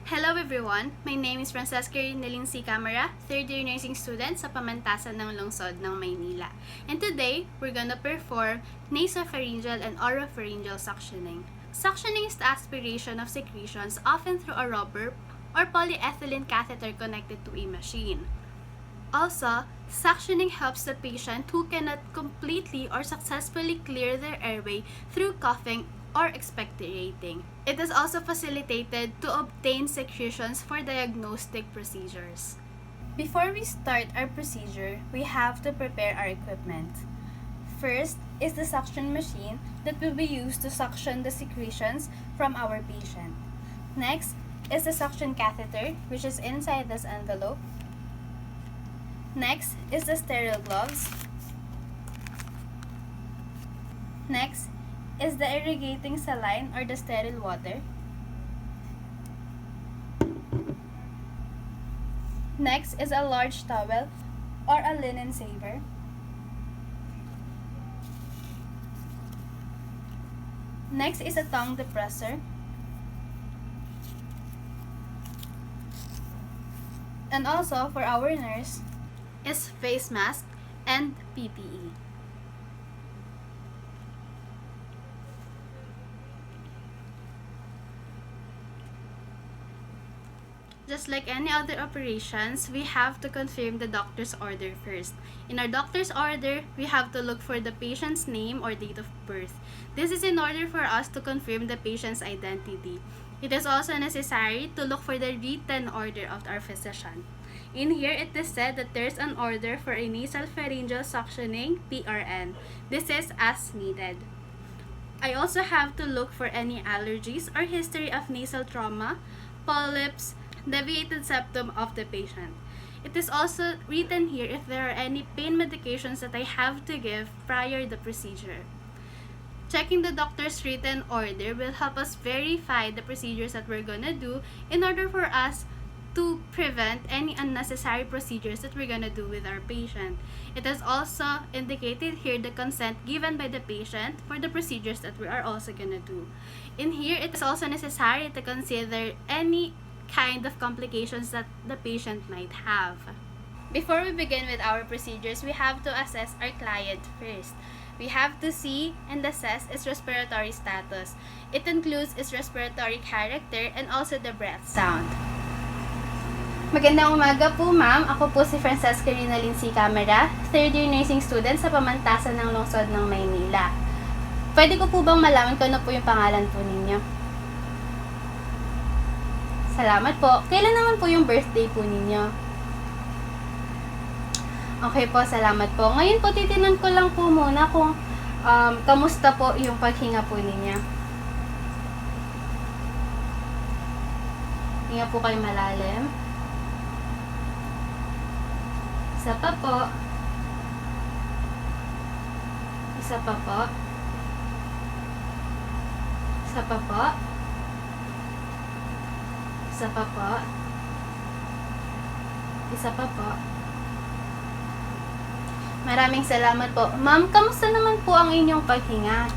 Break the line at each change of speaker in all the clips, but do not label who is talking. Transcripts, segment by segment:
Hello everyone! My name is Francesca Rinaleen Camara, third year nursing student sa Pamantasan ng Lungsod ng Maynila. And today, we're gonna perform Nasopharyngeal and Oropharyngeal suctioning. Suctioning is the aspiration of secretions often through a rubber or polyethylene catheter connected to a machine. Also, suctioning helps the patient who cannot completely or successfully clear their airway through coughing or expectorating. It is also facilitated to obtain secretions for diagnostic procedures. Before we start our procedure, we have to prepare our equipment. First is the suction machine that will be used to suction the secretions from our patient. Next is the suction catheter, which is inside this envelope. Next is the sterile gloves. Next is the irrigating saline or the sterile water. Next is a large towel or a linen saver. Next is a tongue depressor. And also for our nurse is face mask and PPE. Just like any other operations, we have to confirm the doctor's order first. In our doctor's order, we have to look for the patient's name or date of birth. This is in order for us to confirm the patient's identity. It is also necessary to look for the written order of our physician. In here, it is said that there's an order for a nasopharyngeal suctioning, PRN. This is as needed. I also have to look for any allergies or history of nasal trauma, polyps, deviated septum of the patient. It is also written here if there are any pain medications that I have to give prior the procedure. Checking the doctor's written order will help us verify the procedures that we're gonna do in order for us to prevent any unnecessary procedures that we're gonna do with our patient. It is also indicated here the consent given by the patient for the procedures that we are also gonna do. In here, it is also necessary to consider any kind of complications that the patient might have. Before we begin with our procedures, we have to assess our client first. We have to see and assess its respiratory status. It includes its respiratory character and also the breath sound. Magandang umaga po, ma'am. Ako po si Francesca Rinaleen Camara, third year nursing student sa Pamantasan ng Lungsod ng Maynila. Pwede ko po bang malaman kung ano po yung pangalan po ninyo? Salamat po. Kailan naman po yung birthday po ninyo? Okay po, salamat po. Ngayon po, titinan ko lang po muna kung kamusta po yung paghinga po ninyo. Hinga po kayo malalim. Isa pa po. Isa pa po. Isa pa po. Isa pa po. Isa pa po. Maraming salamat po. Ma'am, kamusta naman po ang inyong paghinga?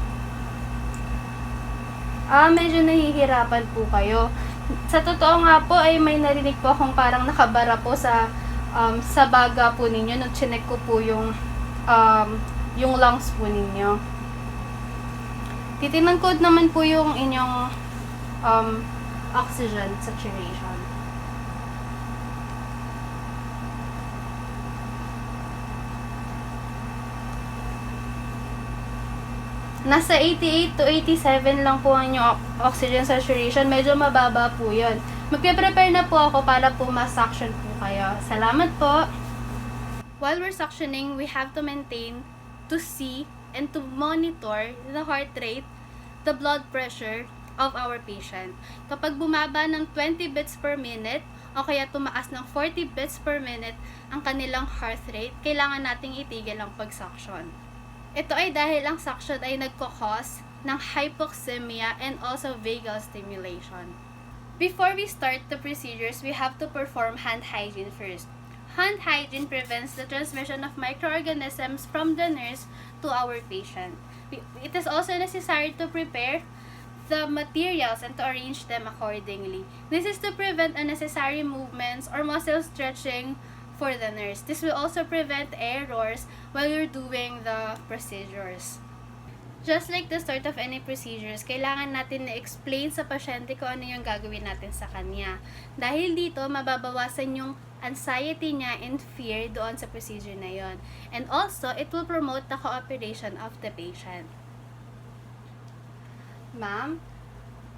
Medyo nahihirapan po kayo. Sa totoo nga po ay may narinig po akong parang nakabara po sa baga po ninyo nung chinek ko po yung lungs po ninyo. Titingnan ko naman po yung inyong oxygen saturation. Nasa 88 to 87 lang po ang inyong oxygen saturation. Medyo mababa po yun. Magpe-prepare na po ako para po ma-suction po kayo. Salamat po! While we're suctioning, we have to maintain, to see, and to monitor the heart rate, the blood pressure of our patient. Kapag bumaba ng 20 beats per minute o kaya tumaas ng 40 beats per minute ang kanilang heart rate, kailangan nating itigil ang pag-suction. Ito ay dahil ang suction ay nagkakos ng hypoxemia and also vagal stimulation. Before we start the procedures, we have to perform hand hygiene first. Hand hygiene prevents the transmission of microorganisms from the nurse to our patient. It is also necessary to prepare the materials and to arrange them accordingly. This is to prevent unnecessary movements or muscle stretching for the nurse. This will also prevent errors while you're doing the procedures. Just like the start of any procedures, kailangan natin na-explain sa pasyente kung ano yung gagawin natin sa kanya. Dahil dito, mababawasan yung anxiety niya and fear doon sa procedure na yon. And also, it will promote the cooperation of the patient. Ma'am,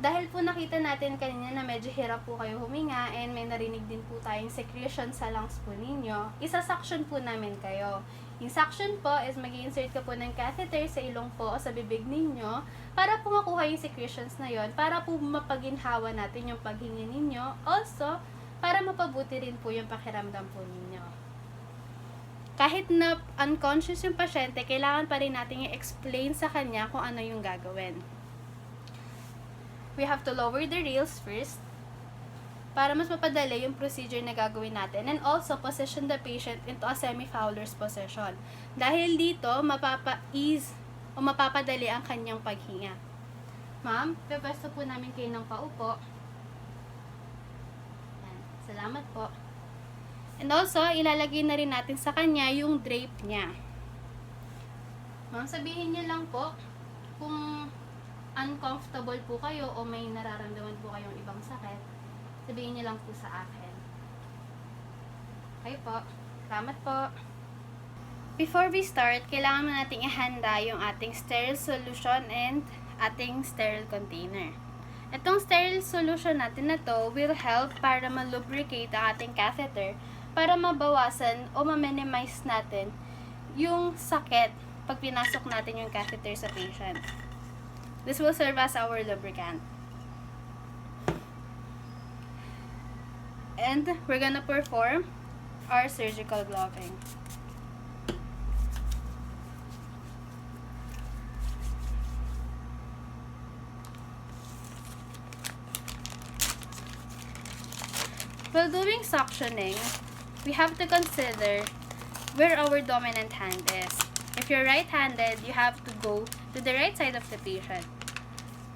dahil po nakita natin kanina na medyo hirap po kayo huminga and may narinig din po tayong secretion sa lungs po ninyo, isa-suction po namin kayo. Yung suction po is mag-insert ka po ng catheter sa ilong po o sa bibig ninyo para po makuha yung secretions na yon, para po mapaginhawa natin yung paghinga ninyo. Also, para mapabuti rin po yung pakiramdam po ninyo. Kahit na unconscious yung pasyente, kailangan pa rin natin i-explain sa kanya kung ano yung gagawin. We have to lower the rails first para mas mapadali yung procedure na gagawin natin, and also position the patient into a semi-Fowler's position. Dahil dito, mapapa-ease o mapapadali ang kanyang paghinga. Ma'am, pepesto po namin kayo ng paupo. Yan. Salamat po. And also, ilalagay na rin natin sa kanya yung drape niya. Ma'am, sabihin niyo lang po kung uncomfortable po kayo o may nararamdaman po kayong ibang sakit. Sabihin niyo lang po sa akin. Okay po. Salamat po. Before we start, kailangan nating ihanda yung ating sterile solution and ating sterile container. Itong sterile solution natin na to will help para ma-lubricate ang ating catheter para mabawasan o ma-minimize natin yung sakit pag pinasok natin yung catheter sa patient. This will serve as our lubricant. And we're gonna perform our surgical gloving. While doing suctioning, we have to consider where our dominant hand is. If you're right-handed, you have to go to the right side of the patient.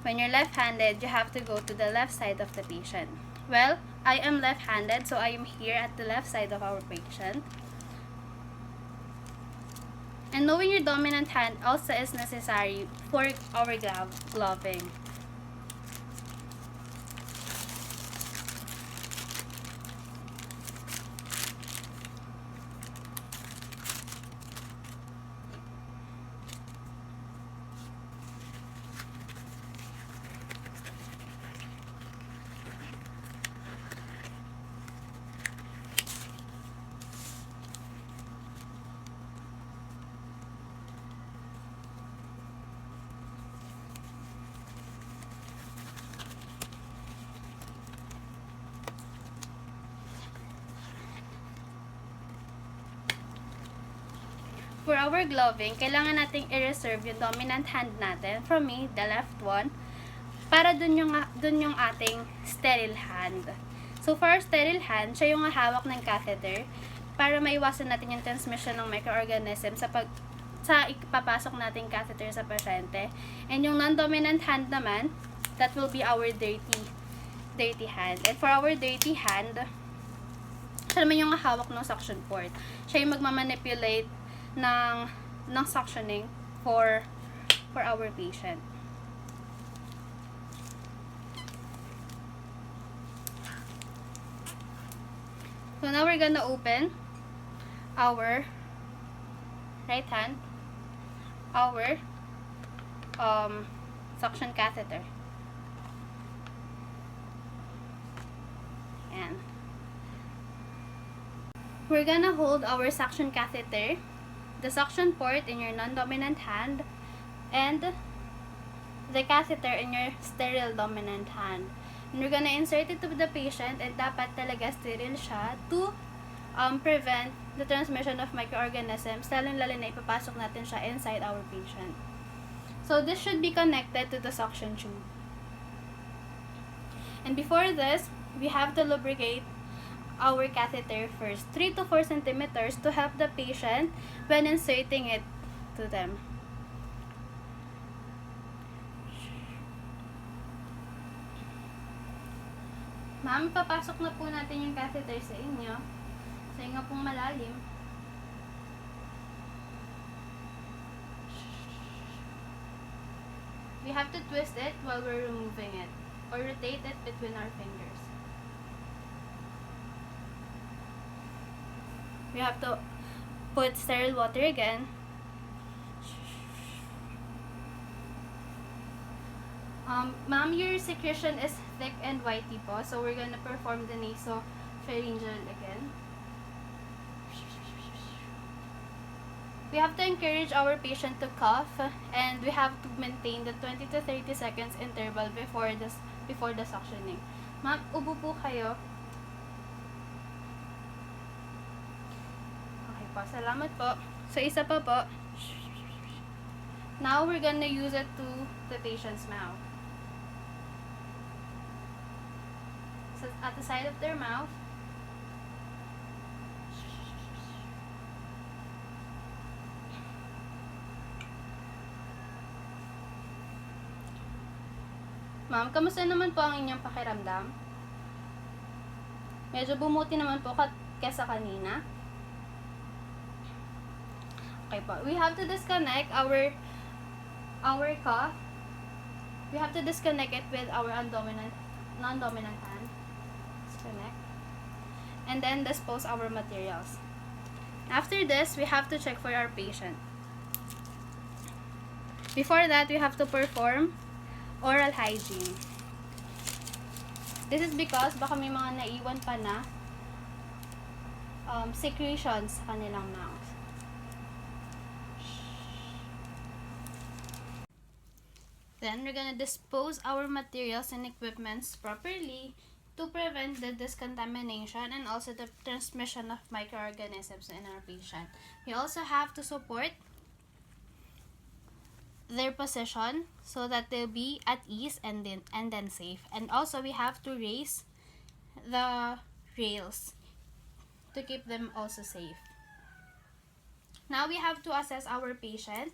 When you're left-handed, you have to go to the left side of the patient. Well, I am left-handed, so I am here at the left side of our patient. And knowing your dominant hand also is necessary for our gloving. For our gloving, kailangan nating i-reserve yung dominant hand natin. For me, the left one, para dun yung ating sterile hand. So, for our sterile hand, siya yung hawak ng catheter para maiwasan natin yung transmission ng microorganism sa ipapasok nating catheter sa pasyente. And yung non-dominant hand naman, that will be our dirty hand. And for our dirty hand, siya naman yung hawak ng suction port. Siya yung magmamanipulate ng suctioning for our patient. So now we're gonna open our right hand, our suction catheter. And we're gonna hold our suction catheter, the suction port in your non-dominant hand, and the catheter in your sterile dominant hand. And we're gonna insert it to the patient, and dapat talaga sterile siya to prevent the transmission of microorganisms, lalo na ipapasok natin siya inside our patient. So this should be connected to the suction tube. And before this, we have to lubricate our catheter first, 3 to 4 centimeters, to help the patient when inserting it to them. Ma'am, papasok na po natin yung catheter sa inyo. Sa inyo pong malalim. We have to twist it while we're removing it, or rotate it between our fingers. We have to put sterile water again. Ma'am, your secretion is thick and whitey po, so we're gonna perform the nasopharyngeal again. We have to encourage our patient to cough, and we have to maintain the 20 to 30 seconds interval before the suctioning. Ma'am, upo po kayo. Okay po, salamat po. So, isa pa po. Now, we're gonna use it to the patient's mouth. So, at the side of their mouth. Ma'am, kamusta naman po ang inyong pakiramdam? Medyo bumuti naman po kesa kanina. Okay po. We have to disconnect our cough. We have to disconnect it with our non-dominant hand. Disconnect. And then dispose our materials. After this, we have to check for our patient. Before that, we have to perform oral hygiene. This is because baka may mga naiwan pa na secretions sa kanilang mouth. Then, we're gonna dispose our materials and equipments properly to prevent the discontamination and also the transmission of microorganisms in our patient. We also have to support their position so that they'll be at ease and then safe. And also, we have to raise the rails to keep them also safe. Now, we have to assess our patient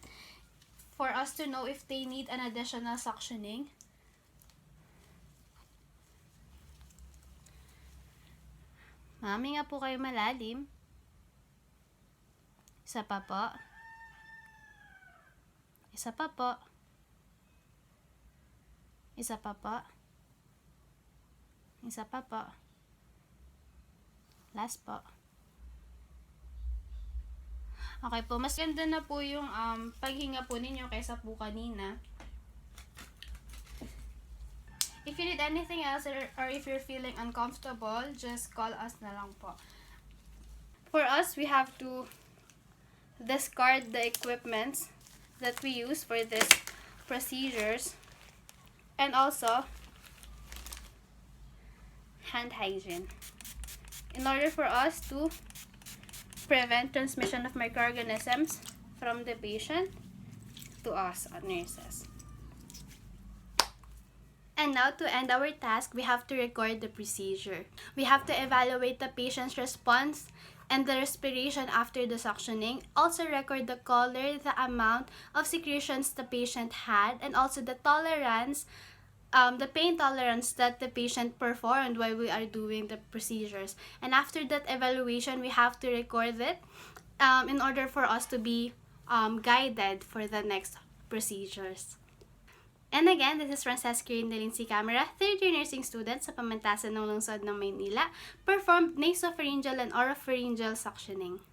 for us to know if they need an additional suctioning. Mami nga po kayo malalim. Isa pa po. Isa pa po. Isa pa po. Isa pa po. Last po. Okay po, mas ganda na po yung paghinga po ninyo kaysa po kanina. If you need anything else or if you're feeling uncomfortable, just call us na lang po. For us, we have to discard the equipments that we use for these procedures, and also hand hygiene in order for us to prevent transmission of microorganisms from the patient to us, nurses. And now, to end our task, we have to record the procedure. We have to evaluate the patient's response and the respiration after the suctioning. Also record the color, the amount of secretions the patient had, and also the tolerance, the pain tolerance that the patient performed while we are doing the procedures. And after that evaluation, we have to record it in order for us to be guided for the next procedures. And again, this is Francesca Rinaleen Camara, third year nursing student sa Pamantasan ng Lungsod ng Maynila, performed nasopharyngeal and oropharyngeal suctioning.